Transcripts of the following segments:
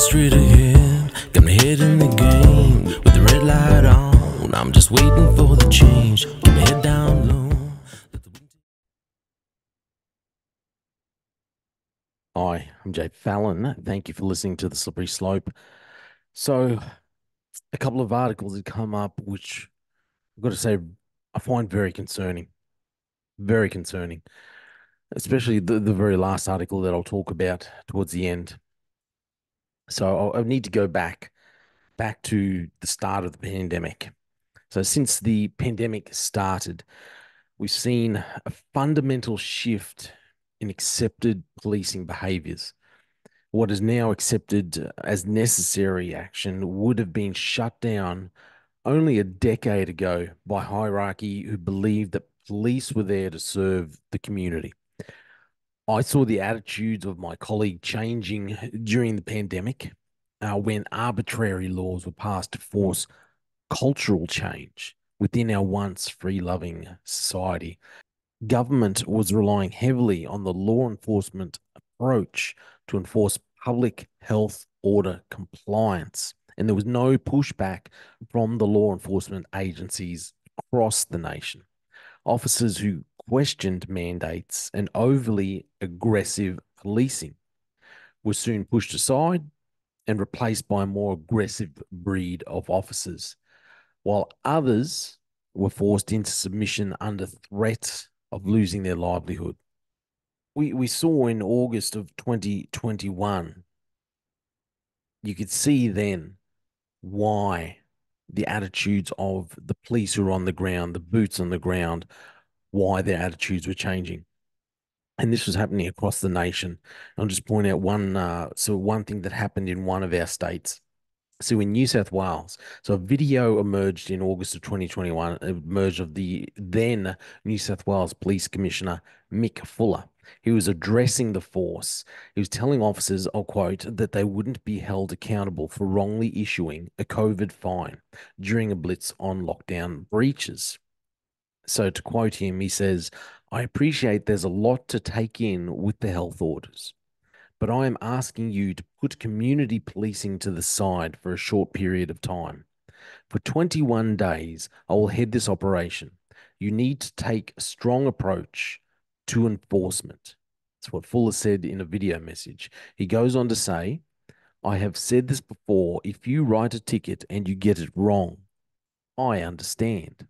straight ahead, got my head in the game. With the red light on, I'm just waiting for the change. Keep my head down low. Hi, I'm Jay Fallon. Thank you for listening to The Slippery Slope. So, a couple of articles have come up, which I've got to say I find very concerning. Very concerning, especially the very last article that I'll talk about towards the end. So, I need to go back to the start of the pandemic. So, since the pandemic started, we've seen a fundamental shift in accepted policing behaviors. What is now accepted as necessary action would have been shut down only a decade ago by hierarchy who believed that police were there to serve the community. I saw the attitudes of my colleague changing during the pandemic when arbitrary laws were passed to force cultural change within our once free loving society. Government was relying heavily on the law enforcement approach to enforce public health order compliance. And there was no pushback from the law enforcement agencies across the nation. Officers who questioned mandates and overly aggressive policing were soon pushed aside and replaced by a more aggressive breed of officers, while others were forced into submission under threat of losing their livelihood. We saw in August of 2021, you could see then why the attitudes of the police who are on the ground, the boots on the ground, why their attitudes were changing. And this was happening across the nation. I'll just point out one thing that happened in one of our states. So in New South Wales, so a video emerged in August of 2021, emerged of the then New South Wales Police Commissioner, Mick Fuller. He was addressing the force. He was telling officers, I'll quote, that they wouldn't be held accountable for wrongly issuing a COVID fine during a blitz on lockdown breaches. So to quote him, he says, I appreciate there's a lot to take in with the health orders, but I am asking you to put community policing to the side for a short period of time. For 21 days, I will head this operation. You need to take a strong approach to enforcement. That's what Fuller said in a video message. He goes on to say, I have said this before. If you write a ticket and you get it wrong, I understand.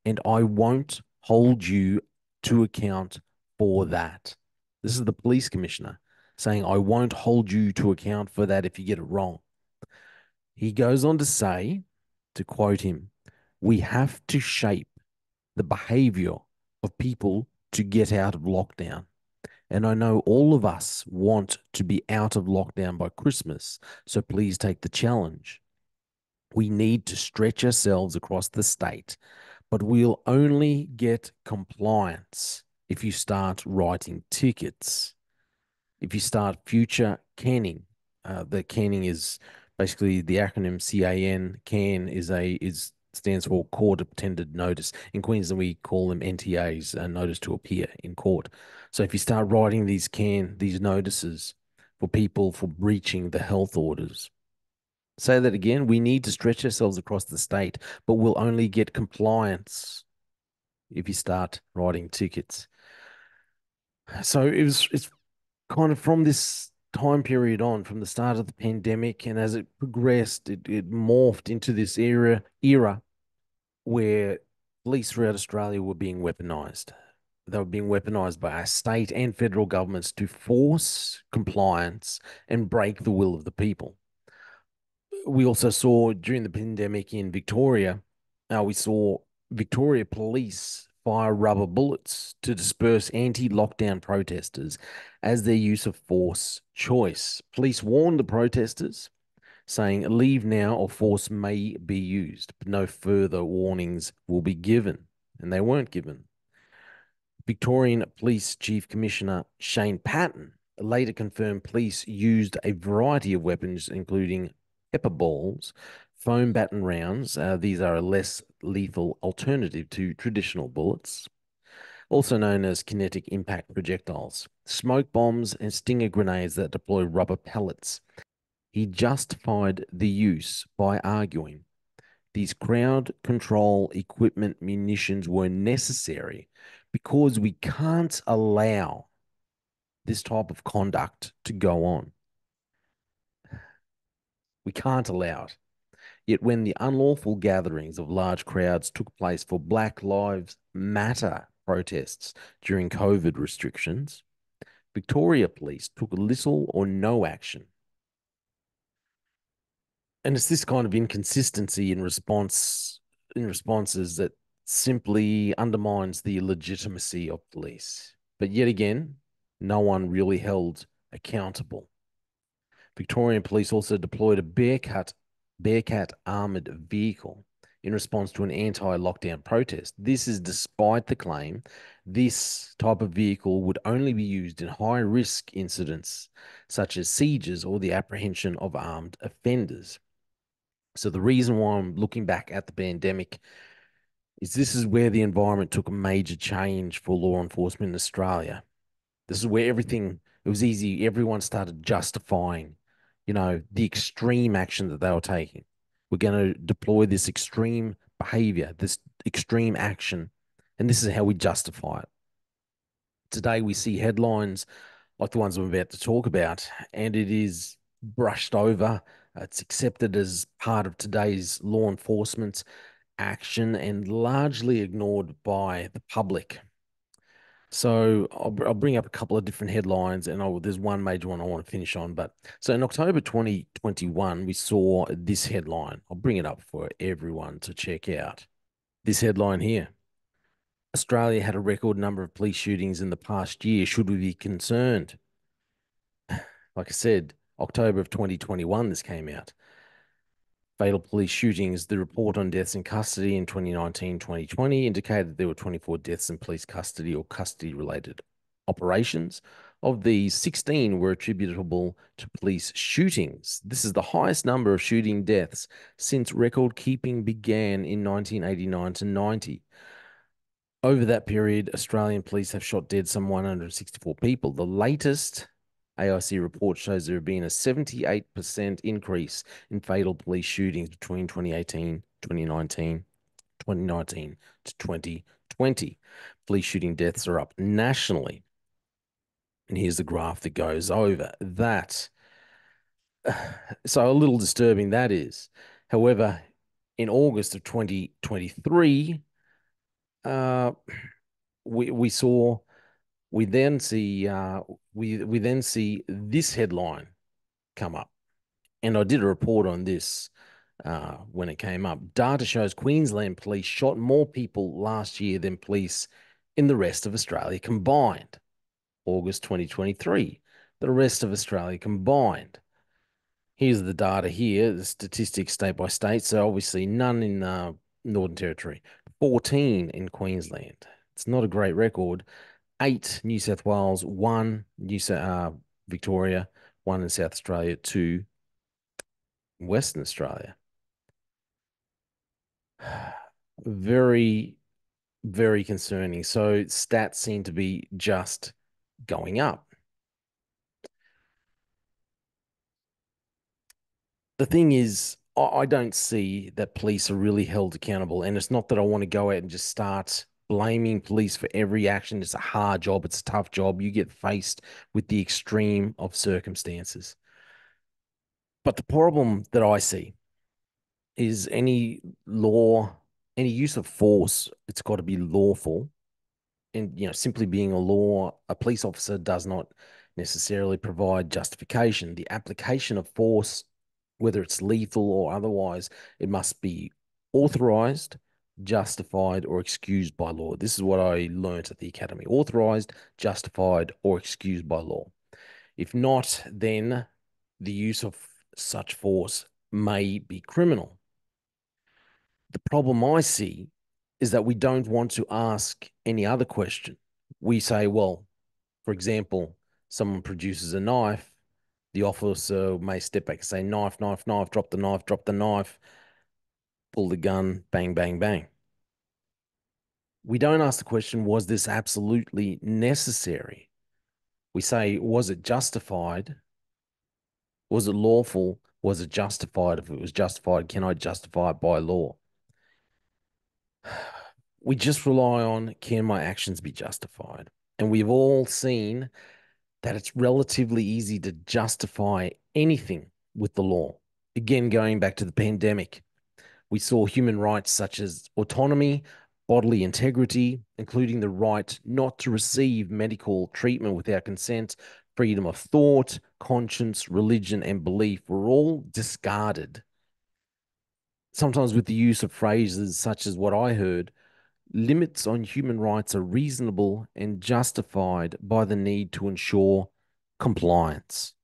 And I won't hold you to account for that. This is the police commissioner saying, I won't hold you to account for that if you get it wrong. He goes on to say, to quote him, we have to shape the behavior of people to get out of lockdown. And I know all of us want to be out of lockdown by Christmas, so please take the challenge. We need to stretch ourselves across the state, but we'll only get compliance if you start writing tickets, if you start future canning. The canning is basically the acronym CAN. CAN is stands for Court Attended Notice. In Queensland, we call them NTAs, Notice to Appear in Court. So if you start writing these notices for people for breaching the health orders, say that again. We need to stretch ourselves across the state, but we'll only get compliance if you start writing tickets. So it's kind of from this time period on, from the start of the pandemic, and as it progressed, it morphed into this era where police throughout Australia were being weaponized. They were being weaponized by our state and federal governments to force compliance and break the will of the people. We also saw during the pandemic in Victoria, we saw Victoria police fire rubber bullets to disperse anti-lockdown protesters as their use of force choice. Police warned the protesters, saying leave now or force may be used, but no further warnings will be given. And they weren't given. Victorian Police Chief Commissioner Shane Patton later confirmed police used a variety of weapons, including pepper balls, foam baton rounds. These are a less lethal alternative to traditional bullets, also known as kinetic impact projectiles, smoke bombs, and stinger grenades that deploy rubber pellets. He justified the use by arguing these crowd control equipment munitions were necessary because we can't allow this type of conduct to go on. We can't allow it. Yet when the unlawful gatherings of large crowds took place for Black Lives Matter protests during COVID restrictions, Victoria Police took little or no action. And it's this kind of inconsistency in responses that simply undermines the legitimacy of police. But yet again, no one really held accountable. Victorian police also deployed a Bearcat armored vehicle in response to an anti-lockdown protest. This is despite the claim this type of vehicle would only be used in high-risk incidents such as sieges or the apprehension of armed offenders. So the reason why I'm looking back at the pandemic is this is where the environment took a major change for law enforcement in Australia. This is where everything, it was easy. Everyone started justifying, the extreme action that they were taking. We're going to deploy this extreme behavior, this extreme action, and this is how we justify it. Today, we see headlines like the ones I'm about to talk about, and it is brushed over. It's accepted as part of today's law enforcement action and largely ignored by the public. So I'll bring up a couple of different headlines, and there's one major one I want to finish on. But so in October 2021, we saw this headline. I'll bring it up for everyone to check out. This headline here: Australia had a record number of police shootings in the past year. Should we be concerned? Like I said, October of 2021, this came out. Fatal police shootings. The report on deaths in custody in 2019-2020 indicated there were 24 deaths in police custody or custody-related operations. Of these, 16 were attributable to police shootings. This is the highest number of shooting deaths since record keeping began in 1989 to 90. Over that period, Australian police have shot dead some 164 people. The latest AIC report shows there have been a 78% increase in fatal police shootings between 2018, 2019, 2019 to 2020. Police shooting deaths are up nationally. And here's the graph that goes over that. So a little disturbing that is. However, in August of 2023, uh, we saw we then see we then see this headline come up, and I did a report on this when it came up. Data shows Queensland police shot more people last year than police in the rest of Australia combined. August 2023, the rest of Australia combined. Here's the data here, the statistics state by state. So obviously none in Northern Territory, 14 in Queensland. It's not a great record. 8 New South Wales, 1 Victoria, 1 in South Australia, 2 Western Australia. Very, very concerning. So stats seem to be just going up. The thing is, I don't see that police are really held accountable. And it's not that I want to go out and just start blaming police for every action. It's a hard job. It's a tough job. You get faced with the extreme of circumstances. But the problem that I see is any law, any use of force, it's got to be lawful. And, simply being a police officer does not necessarily provide justification. The application of force, whether it's lethal or otherwise, it must be authorized, justified, or excused by law. This is what I learnt at the academy: authorized, justified, or excused by law. If not, then the use of such force may be criminal. The problem I see is that we don't want to ask any other question. We say, well, for example, someone produces a knife, the officer may step back and say, knife, knife, knife, drop the knife, pull the gun, bang, bang, bang. We don't ask the question, was this absolutely necessary? We say, was it justified Was it lawful? Was it justified? If it was justified, can I justify it by law? We just rely on, can my actions be justified? And we've all seen that it's relatively easy to justify anything with the law. Again, going back to the pandemic, we saw human rights such as autonomy, bodily integrity, including the right not to receive medical treatment without consent, freedom of thought, conscience, religion, and belief were all discarded. Sometimes with the use of phrases such as what I heard, limits on human rights are reasonable and justified by the need to ensure compliance.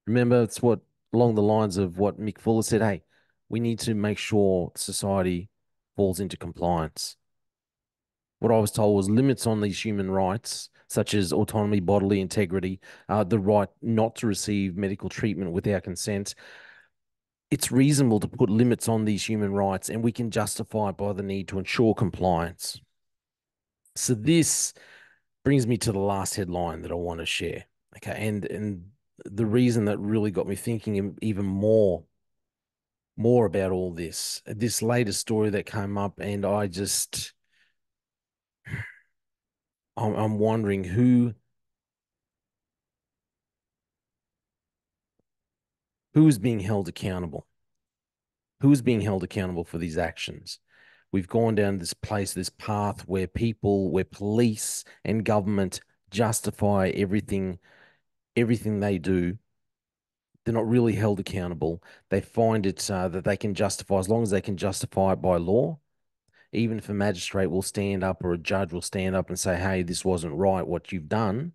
Remember, it's what along the lines of what Mick Fuller said. Hey, we need to make sure society falls into compliance. What I was told was limits on these human rights, such as autonomy, bodily integrity, the right not to receive medical treatment without consent. It's reasonable to put limits on these human rights, and we can justify it by the need to ensure compliance. So this brings me to the last headline that I want to share. Okay, and the reason that really got me thinking even more about all this latest story that came up, and I'm wondering who is being held accountable, who is being held accountable for these actions. We've gone down this path where where police and government justify everything they do. They're not really held accountable. They find it that they can justify, as long as they can justify it by law. Even if a magistrate will stand up or a judge will stand up and say, hey, this wasn't right, what you've done,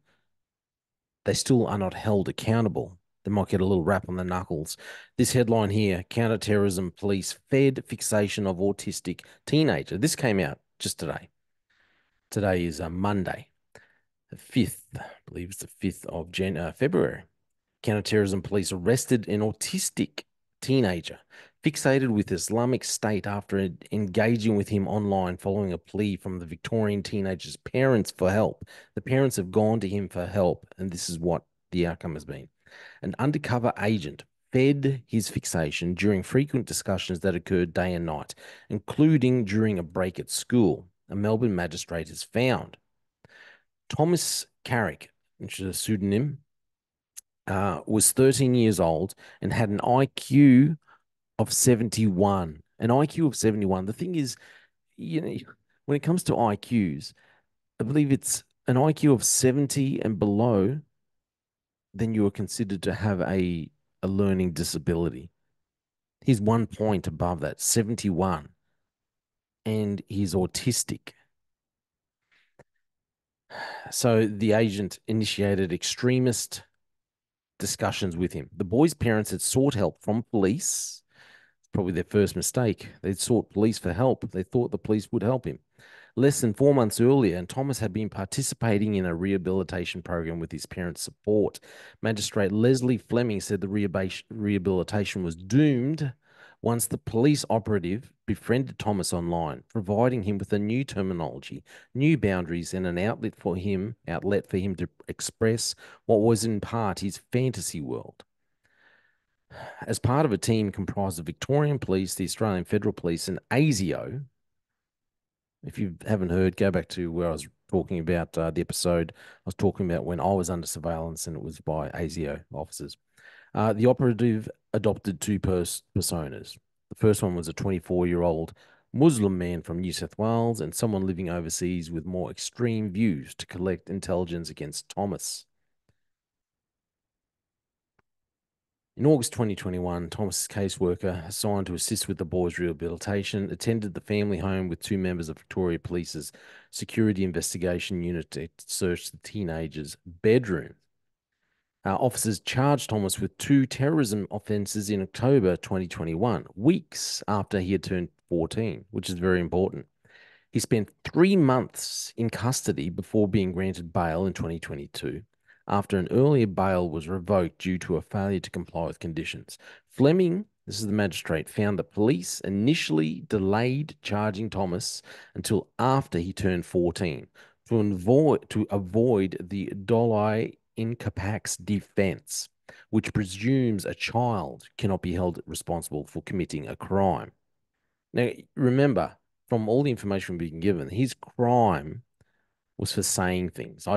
they still are not held accountable. They might get a little rap on the knuckles. This headline here, counterterrorism police fed fixation of autistic teenager. This came out just today. Today is a Monday, the 5th, I believe it's the 5th of February. Counterterrorism police arrested an autistic teenager fixated with Islamic State after engaging with him online following a plea from the Victorian teenager's parents for help. The parents have gone to him for help, and this is what the outcome has been. An undercover agent fed his fixation during frequent discussions that occurred day and night, including during a break at school. A Melbourne magistrate has found Thomas Carrick, which is a pseudonym, was 13 years old and had an IQ of 71. An IQ of 71. The thing is, you know, when it comes to IQs, I believe it's an IQ of 70 and below, then you are considered to have a learning disability. He's 1 point above that, 71, and he's autistic. So the agent initiated extremist discussions with him. The boy's parents had sought help from police. It's probably their first mistake. They'd sought police for help. They thought the police would help him. Less than 4 months earlier, and Thomas had been participating in a rehabilitation program with his parents' support. Magistrate Leslie Fleming said the rehabilitation was doomed once the police operative befriended Thomas online, providing him with a new terminology, new boundaries, and an outlet for him to express what was in part his fantasy world. As part of a team comprised of Victorian Police, the Australian Federal Police, and ASIO. If you haven't heard, go back to where I was talking about the episode. I was talking about when I was under surveillance and it was by ASIO officers. The operative adopted two personas. The first one was a 24-year-old Muslim man from New South Wales and someone living overseas with more extreme views to collect intelligence against Thomas. In August 2021, Thomas's caseworker, assigned to assist with the boy's rehabilitation, attended the family home with two members of Victoria Police's Security Investigation Unit to search the teenager's bedroom. Officers charged Thomas with two terrorism offences in October 2021, weeks after he had turned 14, which is very important. He spent 3 months in custody before being granted bail in 2022, after an earlier bail was revoked due to a failure to comply with conditions. Fleming, this is the magistrate, found that police initially delayed charging Thomas until after he turned 14 to avoid the Dolly Incapax defense. which presumes a child cannot be held responsible for committing a crime. Now, remember, from all the information we've been given, his crime was for saying things.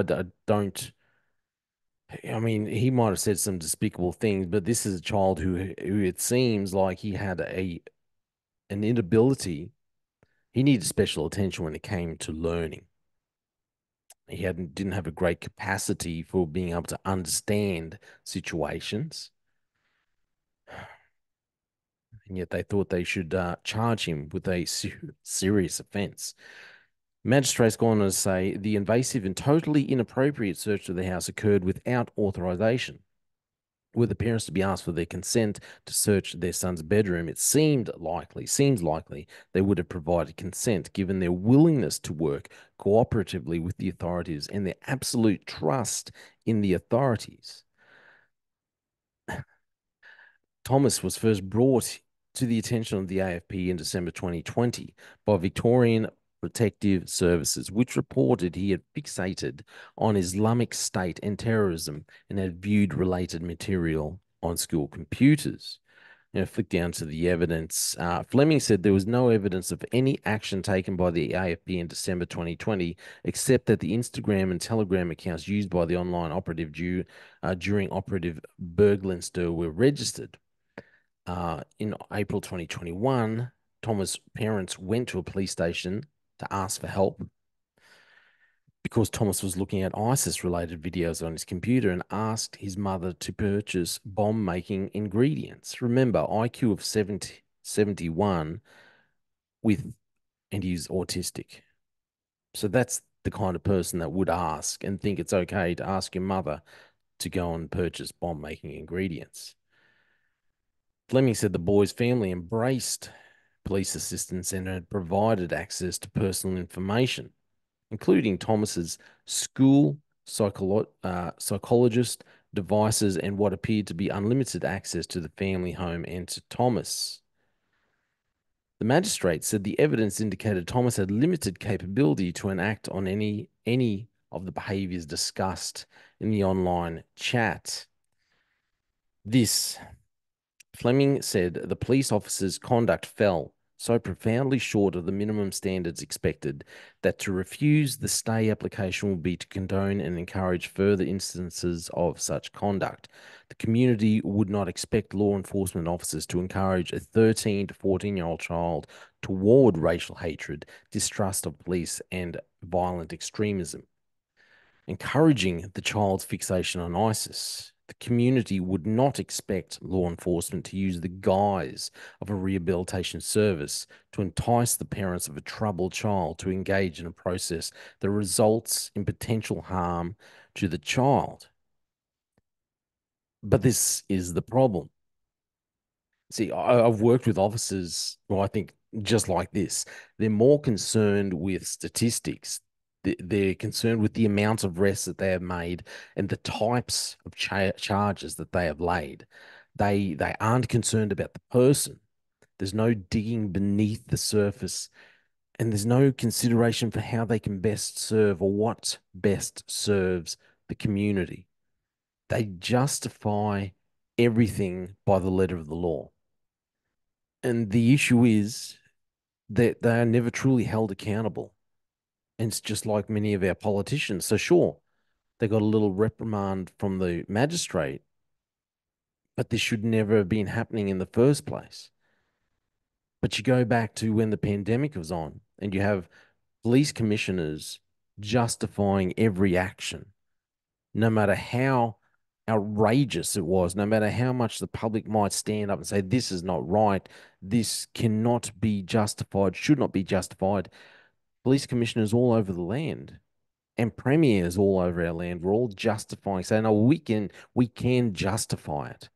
Don't. I mean, he might have said some despicable things, but this is a child who it seems like he had an inability. He needed special attention when it came to learning. He didn't have a great capacity for being able to understand situations, and yet they thought they should charge him with a serious offence. Magistrates go on to say the invasive and totally inappropriate search of the house occurred without authorization. Were the parents to be asked for their consent to search their son's bedroom, it seems likely they would have provided consent given their willingness to work cooperatively with the authorities and their absolute trust in the authorities. Thomas was first brought to the attention of the AFP in December 2020 by Victorian Protective Services, which reported he had fixated on Islamic State and terrorism and had viewed related material on school computers. Now, flick down to the evidence. Fleming said there was no evidence of any action taken by the AFP in December 2020, except that the Instagram and Telegram accounts used by the online operative during Operative Berglinster were registered. In April 2021, Thomas' parents went to a police station to ask for help because Thomas was looking at ISIS related videos on his computer and asked his mother to purchase bomb making ingredients. Remember, IQ of 71 with, and he's autistic. So that's the kind of person that would ask and think it's okay to ask your mother to go and purchase bomb making ingredients. Fleming said the boy's family embraced police assistance and had provided access to personal information, including Thomas's school psychologist, devices, and what appeared to be unlimited access to the family home and to Thomas. The magistrate said the evidence indicated Thomas had limited capability to enact on any of the behaviors discussed in the online chat. This Fleming said the police officer's conduct fell so profoundly short of the minimum standards expected that to refuse the stay application would be to condone and encourage further instances of such conduct. The community would not expect law enforcement officers to encourage a 13 to 14-year-old child toward racial hatred, distrust of police, and violent extremism. Encouraging the child's fixation on ISIS, the community would not expect law enforcement to use the guise of a rehabilitation service to entice the parents of a troubled child to engage in a process that results in potential harm to the child. But this is the problem. See, I've worked with officers who I think just like this. They're more concerned with statistics. They're concerned with the amount of arrests that they have made and the types of charges that they have laid. They aren't concerned about the person. There's no digging beneath the surface, and there's no consideration for how they can best serve or what best serves the community. They justify everything by the letter of the law. And the issue is that they are never truly held accountable. And it's just like many of our politicians. So, sure, they got a little reprimand from the magistrate, but this should never have been happening in the first place. But you go back to when the pandemic was on, and you have police commissioners justifying every action, no matter how outrageous it was, no matter how much the public might stand up and say, this is not right, this cannot be justified, should not be justified. Police commissioners all over the land and premiers all over our land were all justifying, saying, no, we can justify it.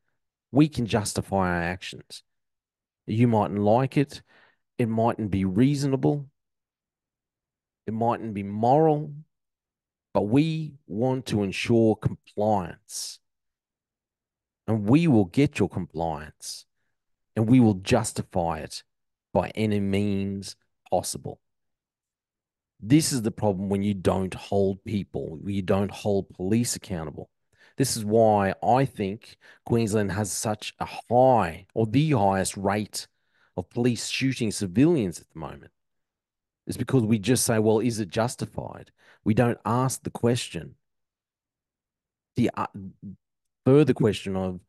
We can justify our actions. You mightn't like it. It mightn't be reasonable. It mightn't be moral, but we want to ensure compliance. And we will get your compliance and we will justify it by any means possible. This is the problem when you don't hold people, when you don't hold police accountable. This is why I think Queensland has such a high or the highest rate of police shooting civilians at the moment. It's because we just say, well, is it justified? We don't ask the question, the further question of,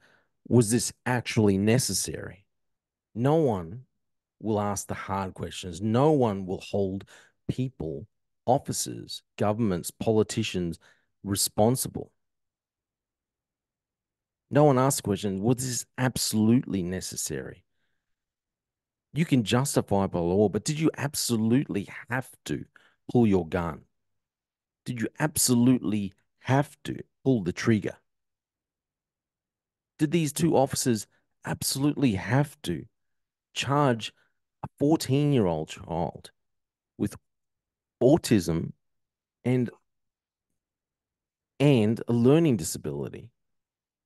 was this actually necessary? No one will ask the hard questions. No one will hold people, officers, governments, politicians responsible. No one asks the question, was this absolutely necessary? You can justify by law, but did you absolutely have to pull your gun? Did you absolutely have to pull the trigger? Did these two officers absolutely have to charge a 14-year-old child with autism and a learning disability?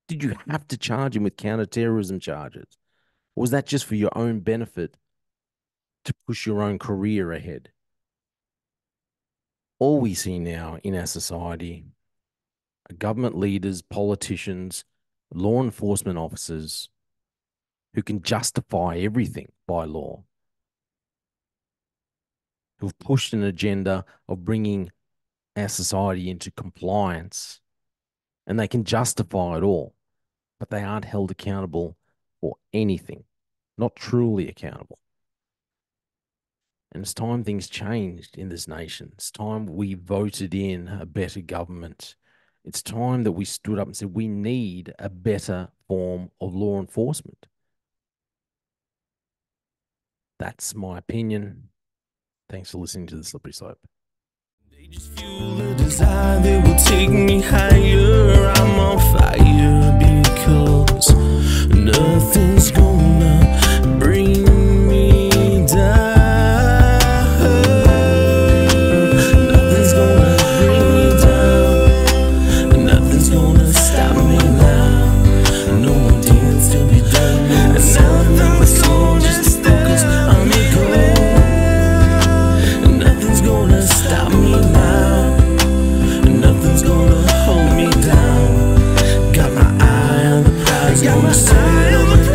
Did you have to charge him with counterterrorism charges? Or was that just for your own benefit to push your own career ahead? All we see now in our society are government leaders, politicians, law enforcement officers who can justify everything by law, who've pushed an agenda of bringing our society into compliance, and they can justify it all, but they aren't held accountable for anything, not truly accountable. And it's time things changed in this nation. It's time we voted in a better government. It's time that we stood up and said, we need a better form of law enforcement. That's my opinion. Thanks for listening to The Slippery Slope. They just fuel the desire that will take me higher. I'm on fire because nothing's gonna bring me down. Nothing's gonna bring me down. Nothing's gonna stop me now. No more demons to be done. Nothing's gonna just focus on the goal. Nothing's gonna stop me now. Nothing's gonna hold me down. Got my eye on the prize. Got my eye on the prize.